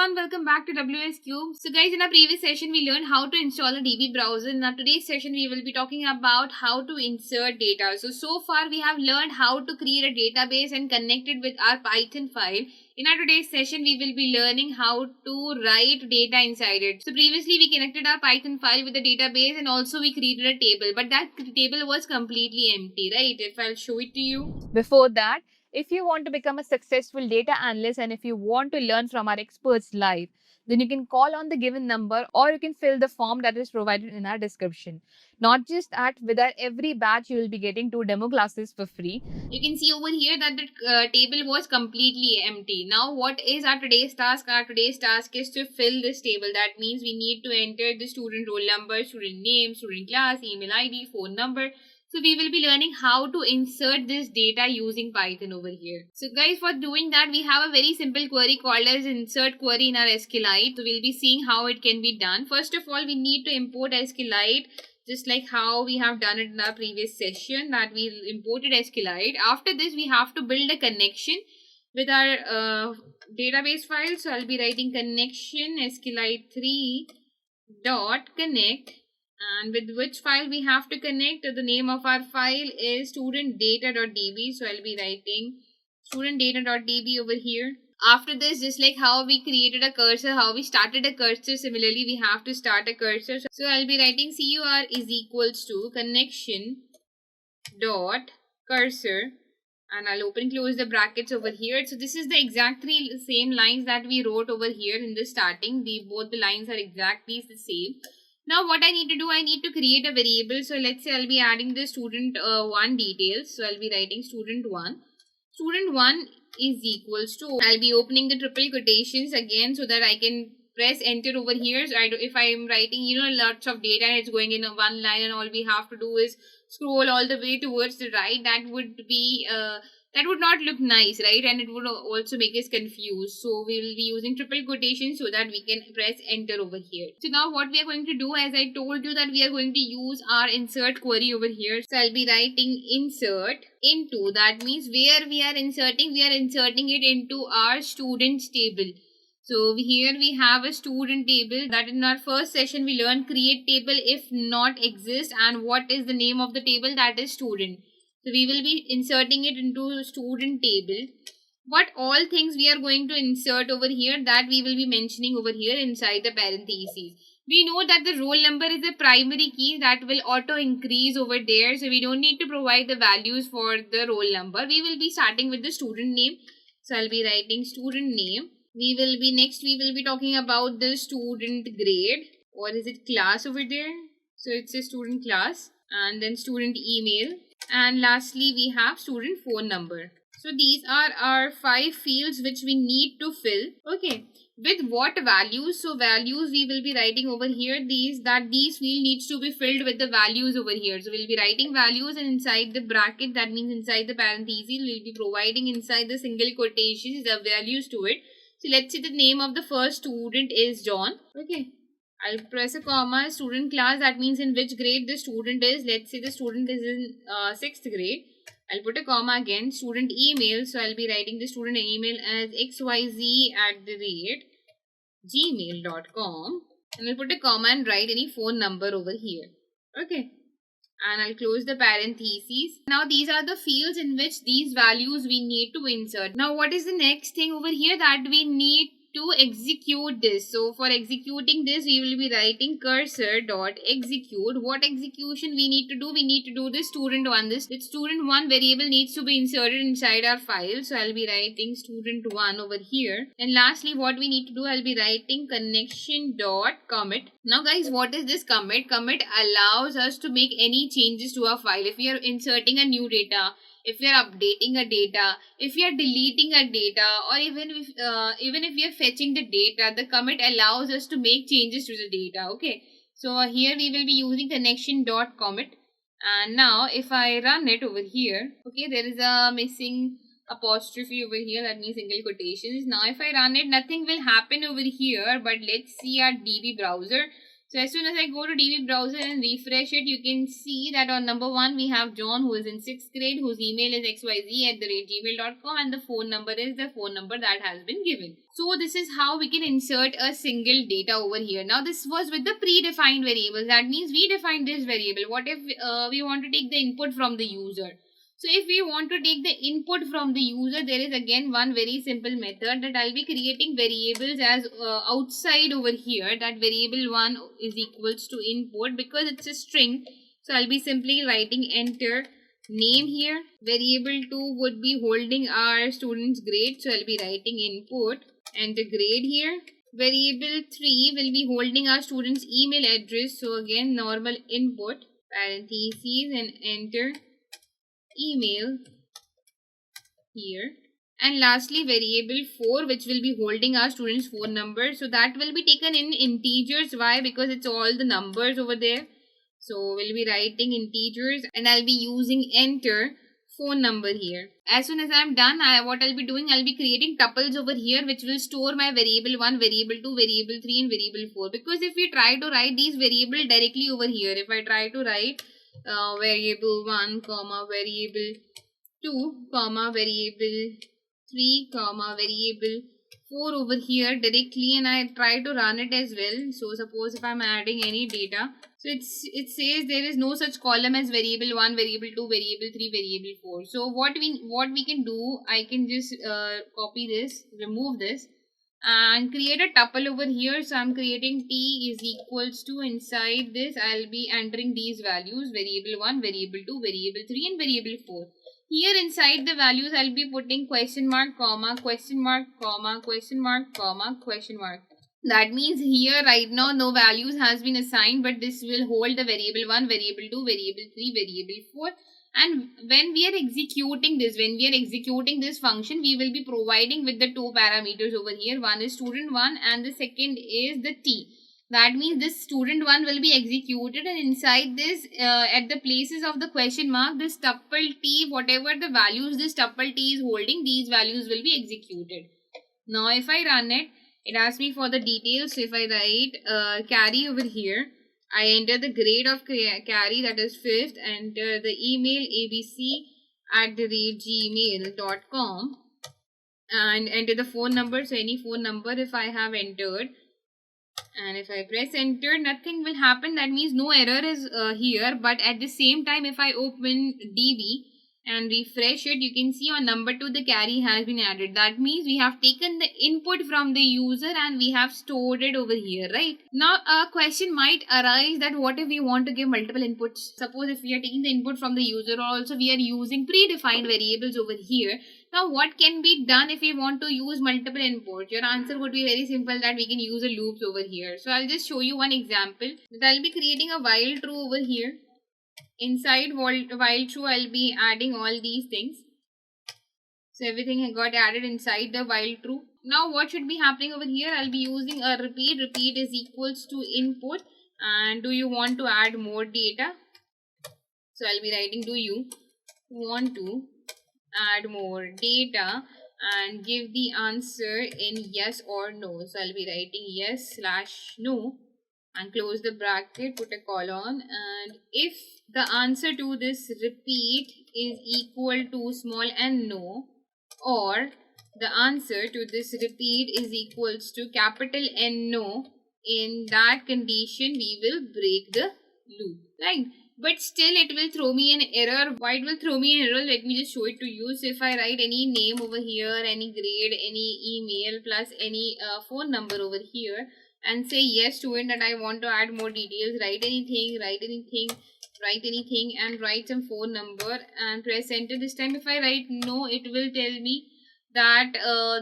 everyone, welcome back to WsCube. So guys, in our previous session we learned how to install a DB browser. In our today's session we will be talking about how to insert data. So far we have learned how to create a database and connect it with our Python file. In our today's session we will be learning how to write data inside it. So previously we connected our Python file with the database and also we created a table, but that table was completely empty, right? If I'll show it to you. Before that, if you want to become a successful data analyst and if you want to learn from our experts live, then you can call on the given number or you can fill the form that is provided in our description. Not just that, with our every batch, you will be getting 2 demo classes for free. You can see over here that the table was completely empty. Now what is our today's task? Our today's task is to fill this table. That means we need to enter the student roll number, student name, student class, email ID, phone number. So we will be learning how to insert this data using Python over here. So guys, for doing that, we have a very simple query called as insert query in our SQLite. So we'll be seeing how it can be done. First of all, we need to import SQLite, just like how we have done it in our previous session that we imported SQLite. After this, we have to build a connection with our database file. So I'll be writing connection SQLite3 dot connect. And with which file we have to connect? The name of our file is studentdata.db. So I'll be writing studentdata.db over here. After this, just like how we created a cursor, how we started a cursor, similarly we have to start a cursor. So I'll be writing cur is equals to connection dot cursor, and I'll open close the brackets over here. So this is the exact same lines that we wrote over here in the starting. Both the lines are exactly the same. Now what I need to do, I need to create a variable. So let's say I'll be adding the student 1 details. So I'll be writing student 1. Student 1 is equals to, I'll be opening the triple quotations again so that I can press enter over here. So if I'm writing, lots of data and it's going in a one line and all we have to do is scroll all the way towards the right, that would be that would not look nice, right? And it would also make us confused. So we will be using triple quotations so that we can press enter over here. So now what we are going to do, as I told you, that we are going to use our insert query over here. So I'll be writing insert into, that means where we are inserting it into our students table. So here we have a student table that in our first session we learned create table if not exist, and what is the name of the table? That is student. So we will be inserting it into student table. What all things we are going to insert over here, that we will be mentioning over here inside the parentheses. We know that the roll number is a primary key that will auto increase over there. So we don't need to provide the values for the roll number. We will be starting with the student name. So I'll be writing student name. We will be talking about the student grade, or is it class over there? So it's a student class, and then student email. And lastly, we have student phone number. So these are our 5 fields which we need to fill. Okay, with what values? So values we will be writing over here. These field needs to be filled with the values over here. So we'll be writing values, and inside the bracket, that means inside the parentheses, we'll be providing inside the single quotations the values to it. So let's say the name of the first student is John. Okay. I'll press a comma, student class, that means in which grade the student is. Let's say the student is in 6th grade. I'll put a comma again, student email. So I'll be writing the student email as xyz@gmail.com. And I'll put a comma and write any phone number over here. Okay. And I'll close the parentheses. Now these are the fields in which these values we need to insert. Now what is the next thing over here? That we need to execute this. So for executing this, we will be writing cursor dot execute. What execution we need to do? We need to do the student one. This student one variable needs to be inserted inside our file. So I'll be writing student one over here. And lastly, what we need to do, I'll be writing connection dot commit. Now guys, what is this commit? Commit allows us to make any changes to our file. If we are inserting a new data, if we are updating a data, if we are deleting a data, or even if we are fetching the data, the commit allows us to make changes to the data. Okay, so here we will be using connection dot commit. And now if I run it over here, okay, there is a missing apostrophe over here, that means single quotations. Now if I run it, nothing will happen over here, but let's see our DB browser. So as soon as I go to DB browser and refresh it, you can see that on number 1 we have John, who is in 6th grade, whose email is xyz@gmail.com, and the phone number is the phone number that has been given. So this is how we can insert a single data over here. Now this was with the predefined variables. That means we defined this variable. What if we want to take the input from the user? So if we want to take the input from the user, there is again one very simple method that I'll be creating variables as outside over here. That variable 1 is equals to input because it's a string. So I'll be simply writing enter name here. Variable 2 would be holding our student's grade. So I'll be writing input, enter grade here. Variable 3 will be holding our student's email address. So again normal input, parentheses, and enter email here. And lastly variable 4, which will be holding our student's phone number. So that will be taken in integers. Why? Because it's all the numbers over there. So we'll be writing integers, and I'll be using enter phone number here. As soon as I'm done, what I'll be doing, I'll be creating tuples over here which will store my variable 1, variable 2, variable 3 and variable 4. Because if we try to write these variables directly over here, if I try to write variable 1 comma variable 2 comma variable 3 comma variable 4 over here directly, and I try to run it as well. So suppose if I'm adding any data, so it says there is no such column as variable 1, variable 2, variable 3, variable 4. So what we can do, I can just copy this, remove this, and create a tuple over here. So I'm creating t is equals to, inside this I'll be entering these values, variable 1, variable 2, variable 3 and variable 4. Here inside the values I'll be putting question mark, comma, question mark, comma, question mark, comma, question mark. That means here right now no values has been assigned, but this will hold the variable 1, variable 2, variable 3, variable 4. And when we are executing this function, we will be providing with the two parameters over here. One is student 1 and the second is the t. That means this student 1 will be executed, and inside this at the places of the question mark, this tuple t, whatever the values this tuple t is holding, these values will be executed. Now if I run it, it asks me for the details. So if I write carry over here, I enter the grade of carry, that is 5th, enter the email abc@gmail.com, and enter the phone number. So any phone number if I have entered, and if I press enter, nothing will happen. That means no error is here. But at the same time, if I open DB and refresh it, you can see on number 2 the carry has been added. That means we have taken the input from the user and we have stored it over here, right? Now a question might arise that what if we want to give multiple inputs? Suppose if we are taking the input from the user, or also we are using predefined variables over here. Now what can be done if we want to use multiple inputs? Your answer would be very simple, that we can use a loops over here. So I'll just show you one example. That I'll be creating a while true over here. Inside while true, I'll be adding all these things. So everything got added inside the while true. Now what should be happening over here? I'll be using a repeat. Repeat is equals to input. And do you want to add more data? So I'll be writing, do you want to add more data, and give the answer in yes or no. So I'll be writing yes/no and close the bracket, put a colon, and if the answer to this repeat is equal to small n no, or the answer to this repeat is equals to capital N no, in that condition we will break the loop, right? But still it will throw me an error. Why it will throw me an error? Let me just show it to you. So if I write any name over here, any grade, any email plus any phone number over here, and say yes to it, that I want to add more details, write anything, and write some phone number and press enter. This time if I write no, it will tell me that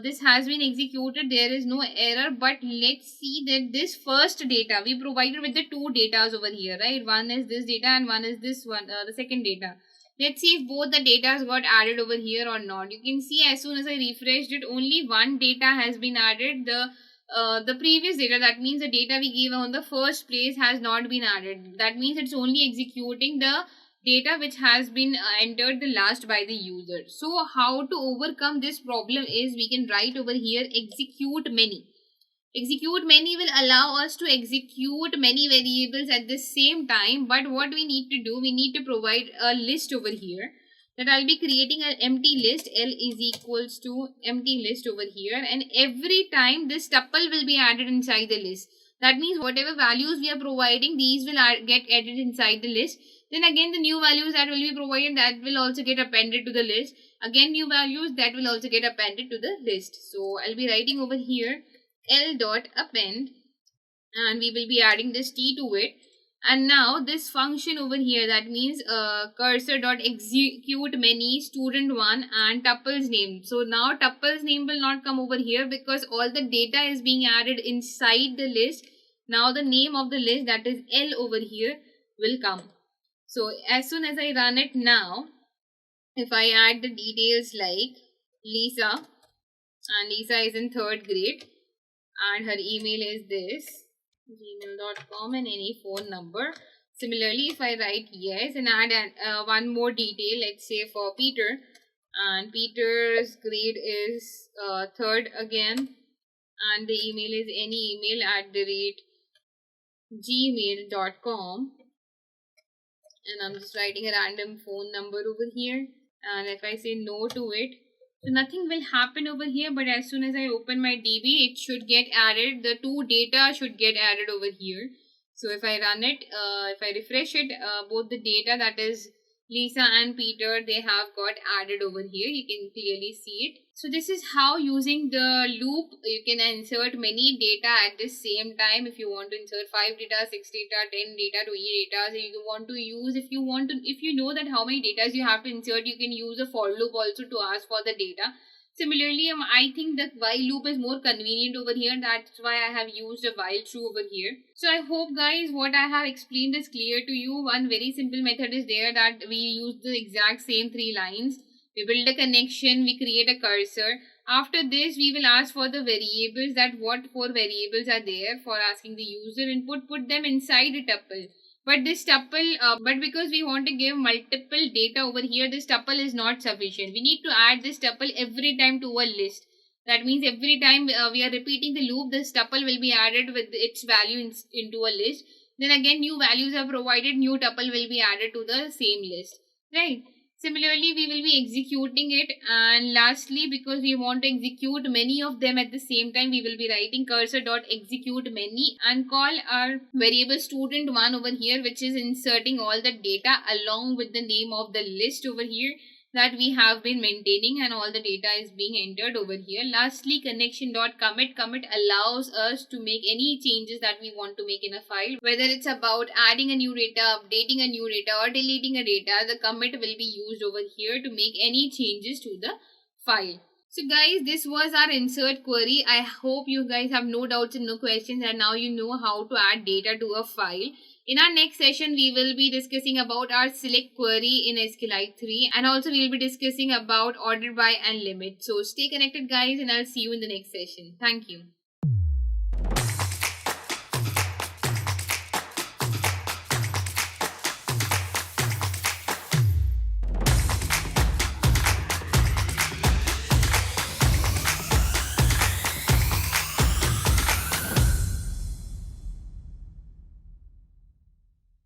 this has been executed, there is no error. But let's see that this first data we provided with the two datas over here, right? One is this data and one is this one, the second data. Let's see if both the datas got added over here or not. You can see as soon as I refreshed it, only one data has been added. The previous data, that means the data we gave on the first place, has not been added. That means it's only executing the data which has been entered the last by the user. So how to overcome this problem is, we can write over here execute many. Execute many will allow us to execute many variables at the same time, but what we need to do, we need to provide a list over here, that I'll be creating an empty list. L is equals to empty list over here, and every time this tuple will be added inside the list. That means whatever values we are providing, these will get added inside the list. Then again the new values that will be provided, that will also get appended to the list. Again new values that will also get appended to the list. So I'll be writing over here L dot append, and we will be adding this t to it. And now this function over here, that means cursor dot execute many student1 and tuples name. So now tuples name will not come over here because all the data is being added inside the list. Now the name of the list, that is L over here, will come. So as soon as I run it now, if I add the details like Lisa, and Lisa is in 3rd grade, and her email is this, gmail.com, and any phone number. Similarly, if I write yes and add one more detail, let's say for Peter, and Peter's grade is 3rd again, and the email is any email @gmail.com, and I'm just writing a random phone number over here, and if I say no to it, so nothing will happen over here, but as soon as I open my DB, it should get added. The two data should get added over here. So if I run it, if I refresh it, both the data, that is Lisa and Peter, they have got added over here. You can clearly see it. So this is how, using the loop, you can insert many data at the same time. If you want to insert 5 data, 6 data, 10 data, 20 data, so you want to use, if you know that how many data you have to insert, you can use a for loop also to ask for the data. Similarly, I think the while loop is more convenient over here. That's why I have used a while true over here. So I hope guys what I have explained is clear to you. One very simple method is there, that we use the exact same 3 lines. We build a connection, we create a cursor. After this, we will ask for the variables, that what 4 variables are there for asking the user input, put them inside a tuple. But this tuple, but because we want to give multiple data over here, this tuple is not sufficient. We need to add this tuple every time to a list. That means every time we are repeating the loop, this tuple will be added with its value into a list. Then again, new values are provided, new tuple will be added to the same list. Right? Similarly, we will be executing it, and lastly, because we want to execute many of them at the same time, we will be writing cursor.execute many and call our variable student1 over here, which is inserting all the data along with the name of the list over here that we have been maintaining, and all the data is being entered over here. Lastly, connection.commit. Commit allows us to make any changes that we want to make in a file, whether it's about adding a new data, updating a new data, or deleting a data. The commit will be used over here to make any changes to the file. So guys, this was our insert query. I hope you guys have no doubts and no questions, and now you know how to add data to a file. In our next session, we will be discussing about our select query in SQLite 3, and also we will be discussing about order by and limit. So stay connected guys, and I'll see you in the next session. Thank you.